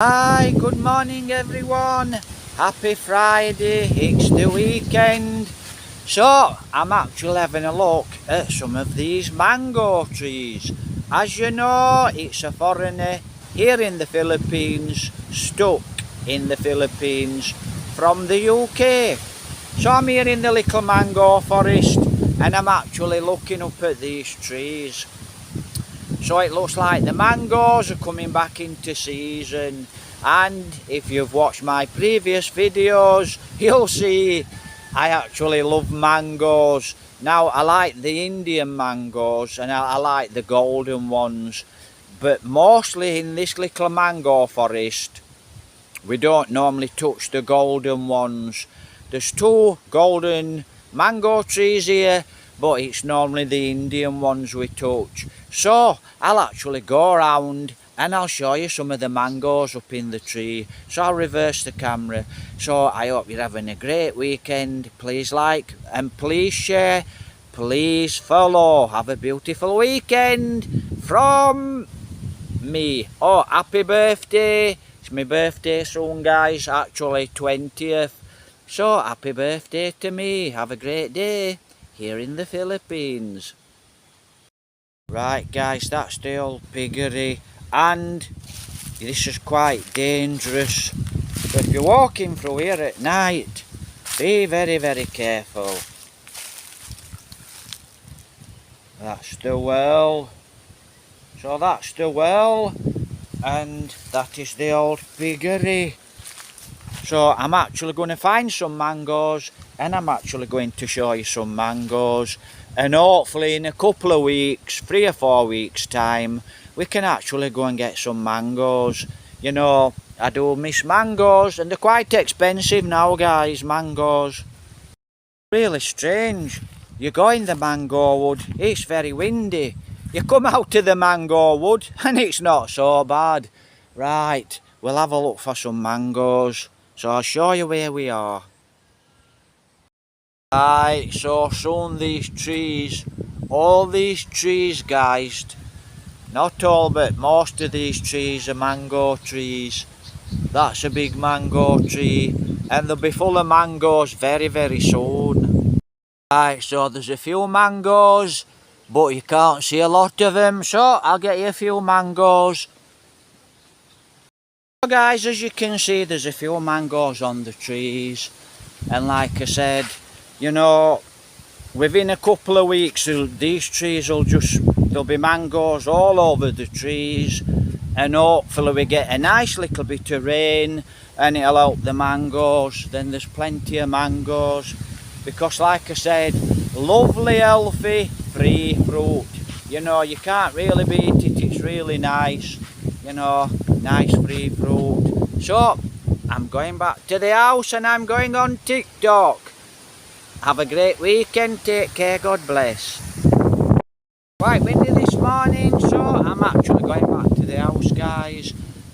Hi, good morning everyone. Happy Friday, it's the weekend. So, I'm actually having a look at some of these mango trees. As you know, it's a foreigner here in the Philippines, stuck in the Philippines from the UK. So I'm here in the little mango forest and I'm actually looking up at these trees. So it looks like the mangoes are coming back into season, and if you've watched my previous videos you'll see I actually love mangoes. Now I like the Indian mangoes and I like the golden ones, but mostly in this little mango forest we don't normally touch the golden ones. There's two golden mango trees here, but it's normally the Indian ones we touch. So I'll actually go around and I'll show you some of the mangoes up in the tree. So I'll reverse the camera. So I hope you're having a great weekend. Please like and please share. Please follow. Have a beautiful weekend from me. Oh, happy birthday. It's my birthday soon, guys. Actually 20th. So happy birthday to me. Have a great day here in the Philippines. Right guys, that's the old piggery, and this is quite dangerous. So if you're walking through here at night, be very, very careful. That's the well. So that's the well, and that is the old piggery. So I'm actually going to find some mangoes, and I'm actually going to show you some mangoes, and hopefully in a couple of weeks, 3 or 4 weeks time, we can actually go and get some mangoes. You know, I do miss mangoes, and they're quite expensive now guys, mangoes. Really strange. You go in the mango wood, it's very windy. You come out of the mango wood and it's not so bad. Right, we'll have a look for some mangoes. So I'll show you where we are. Right, so soon these trees, all these trees guys, not all but most of these trees are mango trees. That's a big mango tree and they'll be full of mangoes very, very soon. Right, so there's a few mangoes, but you can't see a lot of them, so I'll get you a few mangoes. So guys, as you can see, there's a few mangoes on the trees, and like I said, you know, within a couple of weeks these trees there'll be mangoes all over the trees, and hopefully we get a nice little bit of rain and it'll help the mangoes. Then there's plenty of mangoes, because like I said, lovely, healthy, free fruit. You know, you can't really beat it. It's really nice, you know, nice free fruit. So I'm going back to the house and I'm going on TikTok. Have a great weekend, take care, God bless. Quite windy this morning, so I'm actually going back to the house guys.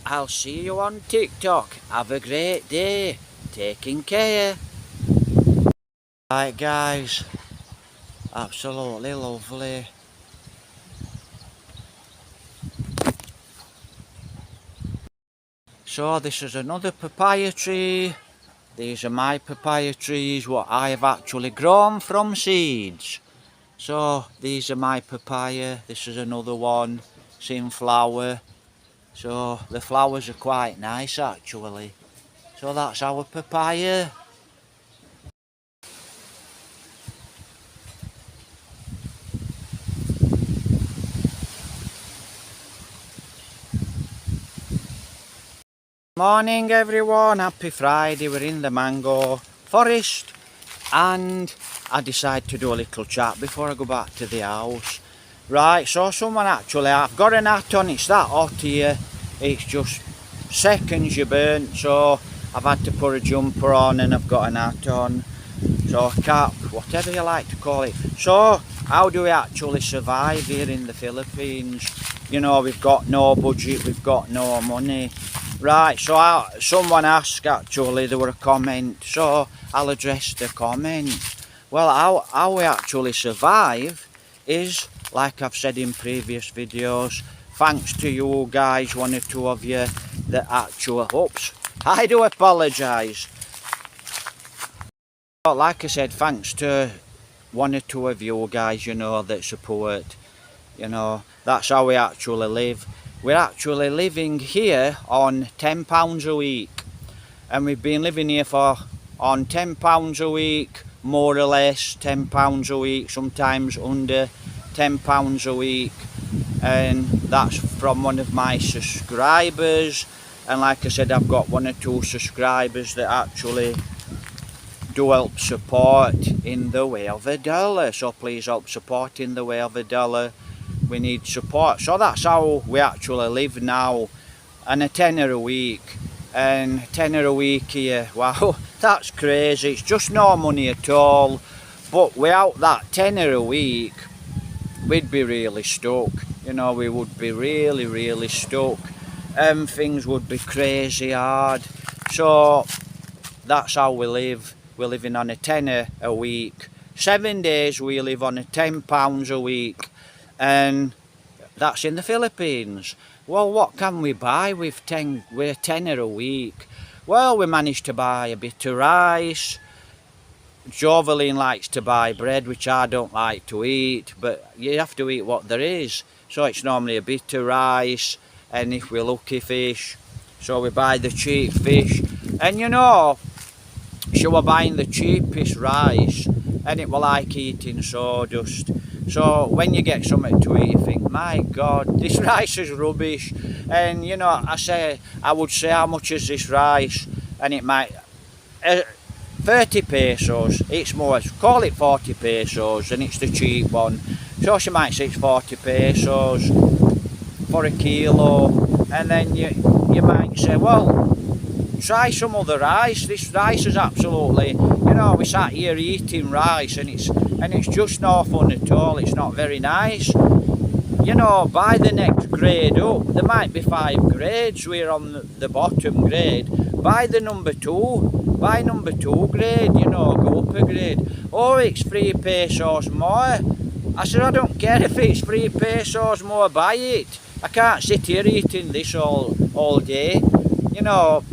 I'll see you on TikTok. Have a great day, taking care. Right guys, absolutely lovely. So this is another papaya tree. These are my papaya trees, what I have actually grown from seeds. So these are my papaya, this is another one, it's in flower. So the flowers are quite nice actually. So that's our papaya. Morning everyone, happy Friday. We're in the mango forest and I decided to do a little chat before I go back to the house. Right, so I've got an hat on, it's that hot here, it's just seconds you burnt, so I've had to put a jumper on and I've got an hat on, so cap, whatever you like to call it. So how do we actually survive here in the Philippines? You know, we've got no budget, we've got no money. Right, so someone asked actually, there were a comment, so I'll address the comment. Well, how we actually survive is, like I've said in previous videos, thanks to you guys, one or two of you, that actually, oops, I do apologise. Like I said, thanks to one or two of you guys, you know, that support, you know, that's how we actually live. We're actually living here on £10 a week, and we've been living here for on £10 a week, more or less £10 a week, sometimes under £10 a week, and that's from one of my subscribers. And like I said, I've got one or two subscribers that actually do help support in the way of a dollar, so please help support in the way of a dollar. We need support. So that's how we actually live now, and a tenner a week, and a tenner a week here. Wow, that's crazy. It's just no money at all, but without that tenner a week we'd be really stuck, you know. We would be really stuck, and things would be crazy hard. So that's how we live. We're living on a tenner a week. 7 days we live on a £10 a week, and that's in the Philippines. Well, what can we buy with a tenner a week? Well, we managed to buy a bit of rice. Jovelyn likes to buy bread, which I don't like to eat, but you have to eat what there is. So it's normally a bit of rice, and if we're lucky, fish. So we buy the cheap fish, and you know, she was buying the cheapest rice, and it was like eating sawdust. So when you get something to eat, you think, my God, this rice is rubbish. And you know, I would say, how much is this rice? And it might, 30 pesos, it's more, call it 40 pesos, and it's the cheap one. So she might say it's 40 pesos for a kilo, and then you might say, well, try some other rice. This rice is absolutely, you know, we sat here eating rice, and it's just no fun at all. It's not very nice. You know, buy the next grade up. There might be 5 grades. We're on the bottom grade. Buy the number 2. Buy number 2 grade, you know, go up a grade. Oh, it's 3 pesos more. I said, I don't care if it's 3 pesos more, buy it. I can't sit here eating this all day, you know.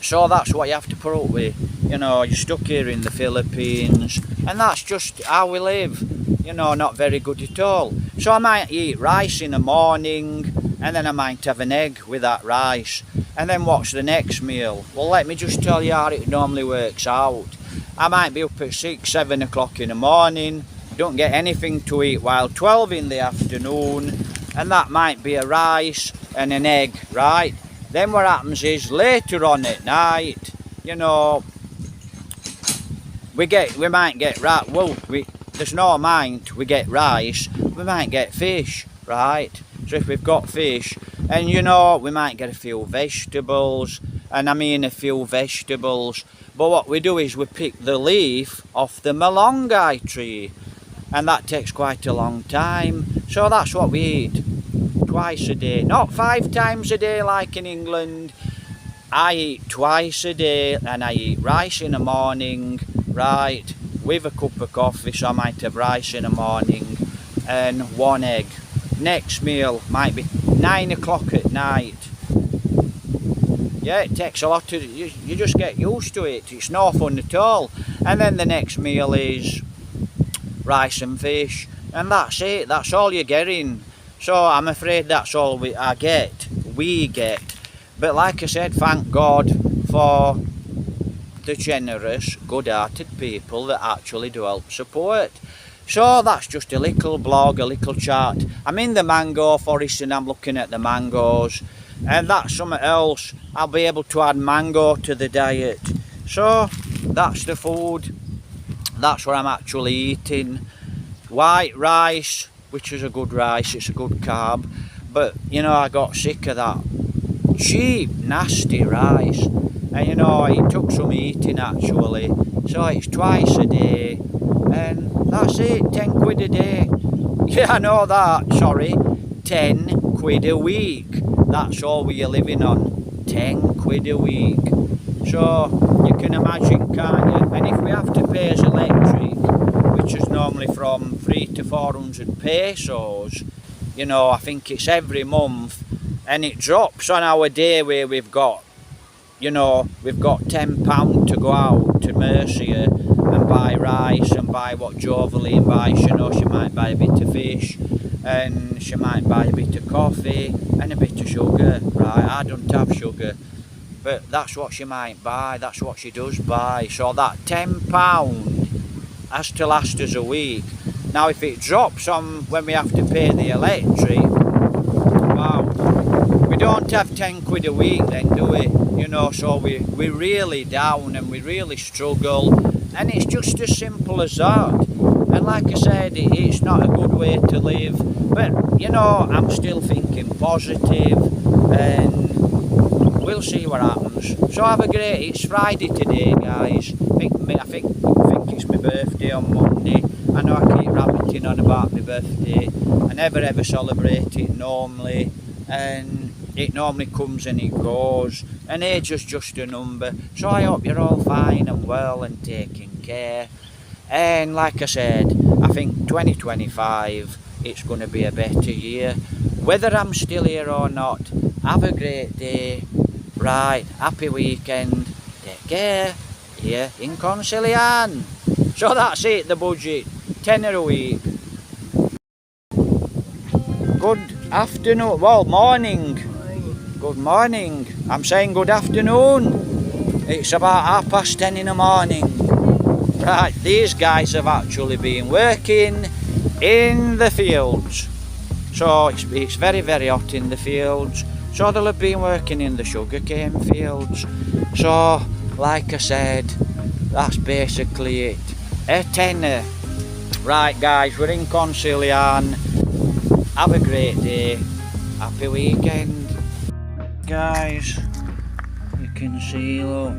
So that's what you have to put up with. You know, you're stuck here in the Philippines, and that's just how we live. You know, not very good at all. So I might eat rice in the morning, and then I might have an egg with that rice. And then what's the next meal? Well, let me just tell you how it normally works out. I might be up at 6, 7 o'clock in the morning, don't get anything to eat while 12 in the afternoon, and that might be a rice and an egg, right? Then what happens is, later on at night, you know, we might get rice. Well, there's no mind, we get rice, we might get fish, right? So if we've got fish, and you know, we might get a few vegetables, and I mean a few vegetables, but what we do is we pick the leaf off the malunggay tree, and that takes quite a long time. So that's what we eat twice a day, not 5 times a day like in England. I eat twice a day, and I eat rice in the morning, right, with a cup of coffee. So I might have rice in the morning and 1 egg. Next meal might be 9 o'clock at night. Yeah, it takes a lot to, you just get used to it. It's no fun at all. And then the next meal is rice and fish, and that's it. That's all you're getting. So I'm afraid that's all we get. But like I said, thank God for the generous, good-hearted people that actually do help support. So that's just a little blog, a little chat. I'm in the mango forest, and I'm looking at the mangoes, and that's something else. I'll be able to add mango to the diet. So that's the food. That's what I'm actually eating. White rice, which is a good rice, it's a good carb. But you know, I got sick of that cheap, nasty rice, and you know, it took some eating actually. So it's twice a day, and that's it. 10 quid a day. Yeah, I know that, sorry. 10 quid a week. That's all we're living on. 10 quid a week. So you can imagine, can't you? And if we have to pay as electric, which is normally from 300 to 400 pesos, you know, I think it's every month and it drops on our day where we've got, you know, we've got £10 to go out to Mercia and buy rice and buy what Jovaline buys. You know, she might buy a bit of fish and she might buy a bit of coffee and a bit of sugar. Right, I don't have sugar, but that's what she might buy, that's what she does buy. So that £10 has to last us a week. Now if it drops on when we have to pay the electric, wow, we don't have 10 quid a week then, do we? You know, so we're really down and we really struggle, and it's just as simple as that. And like I said, it's not a good way to live, but you know, I'm still thinking positive and we'll see what happens. So have a great, it's Friday today guys. I think it's my birthday on Monday. I know I keep rabbiting on about my birthday. I never ever celebrate it normally, and it normally comes and it goes, and age is just a number. So I hope you're all fine and well and taking care. And like I said, I think 2025 it's going to be a better year. Whether I'm still here or not, have a great day. Right, happy weekend. Take care. Here in Consilian. So that's it, the budget. £10 a week. Good afternoon. Well, morning. Good morning. I'm saying good afternoon. It's about 10:30 in the morning. Right, these guys have actually been working in the fields. So it's very, very hot in the fields. So they'll have been working in the sugarcane fields. So, like I said, that's basically it. A tenner. Right guys, we're in Consilian. Have a great day. Happy weekend. Guys, you can see, look,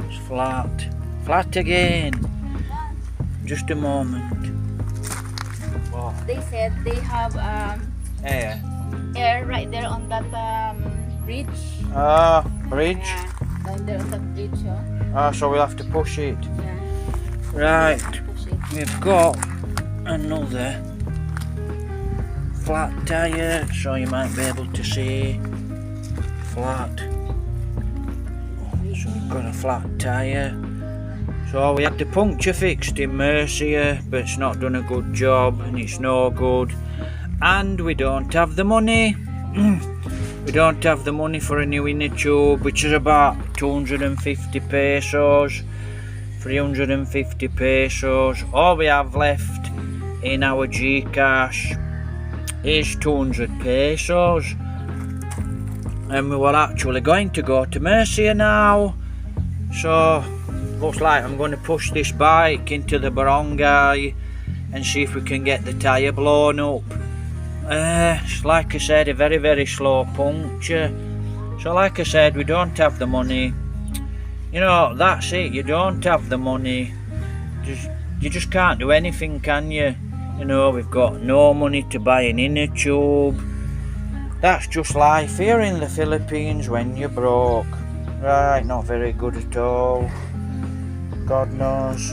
it's flat. Flat again. Just a moment. What? They said they have air right there on that bridge. Bridge? Yeah, down there on that bridge. Yeah. So we'll have to push it. Yeah. Right, Push it. we've got another flat tyre, so you might be able to see. Flat. So we've got a flat tyre. So we had the puncture fixed in Mercia, but it's not done a good job and it's no good. And we don't have the money. We don't have the money for a new inner tube, which is about 250 pesos, 350 pesos. All we have left in our Gcash is 200 pesos. And we were actually going to go to Mercia now. So looks like I'm going to push this bike into the barangay and see if we can get the tyre blown up. Like I said, a very, very slow puncture. So like I said, we don't have the money. You know, that's it, you don't have the money. You just can't do anything, can you? You know, we've got no money to buy an inner tube. That's just life here in the Philippines when you're broke. Right, not very good at all. God knows.